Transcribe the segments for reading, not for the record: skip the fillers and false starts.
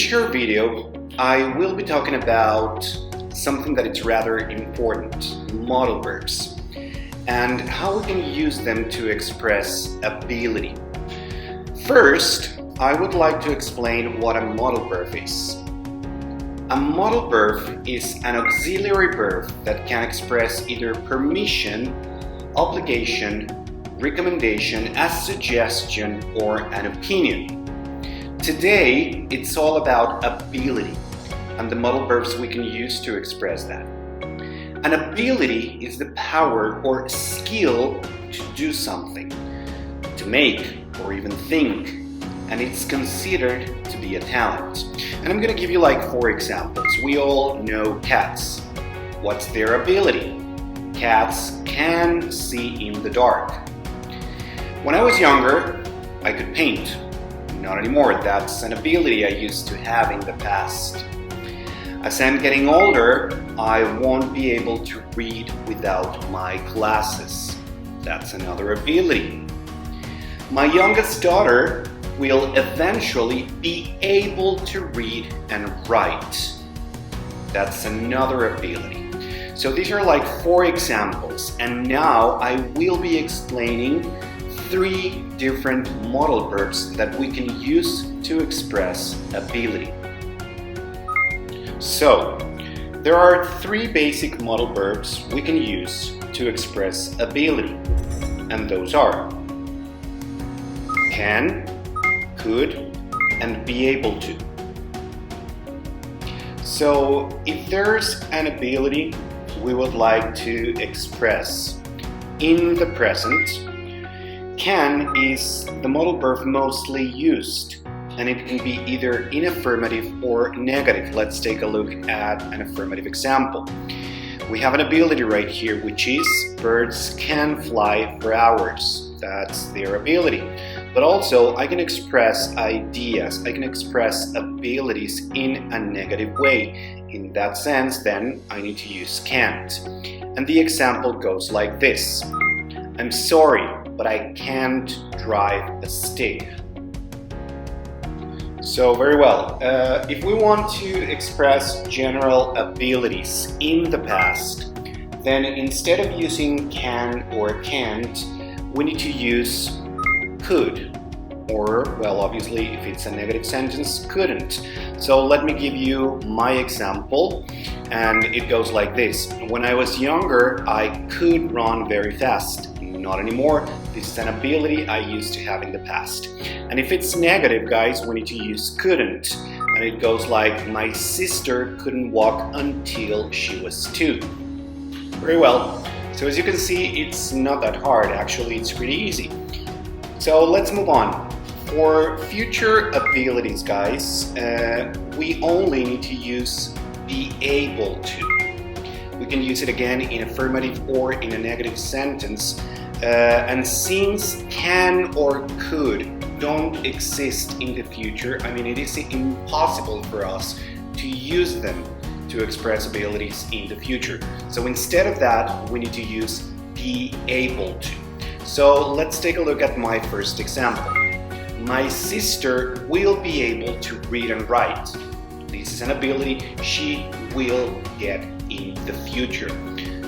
short video, I will be talking about something that is rather important, modal verbs, and how we can use them to express ability. First, I would like to explain what a modal verb is. A modal verb is an auxiliary verb that can express either permission, obligation, recommendation, a suggestion, or an opinion. Today, it's all about ability and the modal verbs we can use to express that. An ability is the power or skill to do something, to make or even think, and it's considered to be a talent. And I'm gonna give you like 4 examples. We all know cats. What's their ability? Cats can see in the dark. When I was younger, I could paint. Not anymore. That's an ability I used to have in the past. As I'm getting older, I won't be able to read without my glasses. That's another ability. My youngest daughter will eventually be able to read and write. That's another ability. So these are like 4 examples, and now I will be explaining 3 different modal verbs that we can use to express ability. So, there are 3 basic modal verbs we can use to express ability, and those are can, could, and be able to. So, if there's an ability we would like to express in the present, can is the modal verb mostly used, and it can be either in affirmative or negative. Let's take a look at an affirmative example. We have an ability right here, which is birds can fly for hours. That's their ability. But also, I can express ideas, I can express abilities in a negative way. In that sense, then, I need to use can't. And the example goes like this. I'm sorry, but I can't drive a stick. So very well, if we want to express general abilities in the past, then instead of using can or can't, we need to use could. Or, well, obviously, if it's a negative sentence, couldn't. So let me give you my example, and it goes like this. When I was younger, I could run very fast. Not anymore. This is an ability I used to have in the past. And if it's negative, guys, we need to use couldn't. And it goes like, my sister couldn't walk until she was 2. Very well. So as you can see, it's not that hard. Actually, it's pretty easy. So let's move on. For future abilities, guys, we only need to use be able to. We can use it again in affirmative or in a negative sentence. And since can or could don't exist in the future, I mean, it is impossible for us to use them to express abilities in the future. So instead of that, we need to use be able to. So let's take a look at my first example. My sister will be able to read and write. This is an ability she will get in the future.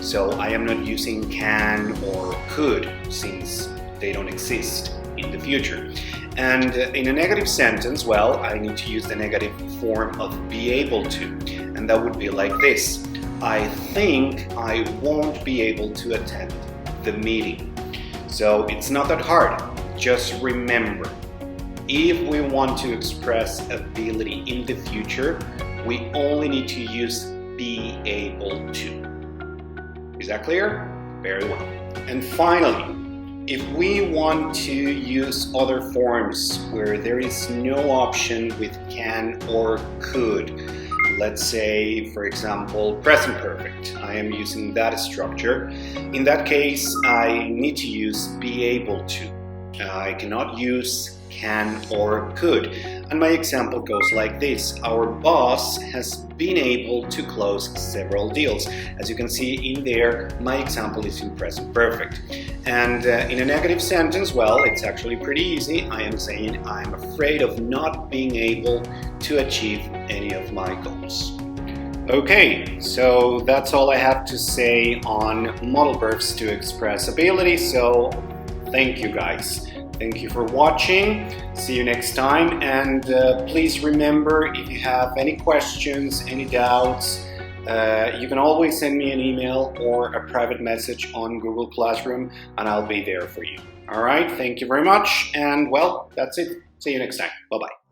So I am not using can or could since they don't exist in the future. And in a negative sentence, well, I need to use the negative form of be able to. And that would be like this. I think I won't be able to attend the meeting. So it's not that hard. Just remember, if we want to express ability in the future, we only need to use be able to. Is that clear? Very well. And finally, if we want to use other forms where there is no option with can or could, let's say, for example, present perfect. I am using that structure. In that case, I need to use be able to. I cannot use can or could. And my example goes like this. Our boss has been able to close several deals. As you can see in there, my example is in present perfect. And in a negative sentence, well, it's actually pretty easy. I am saying I'm afraid of not being able to achieve any of my goals. Okay, so that's all I have to say on modal verbs to express ability. So thank you guys. Thank you for watching. See you next time. And please remember, if you have any questions, any doubts, you can always send me an email or a private message on Google Classroom, and I'll be there for you. All right, thank you very much. And well, that's it. See you next time. Bye-bye.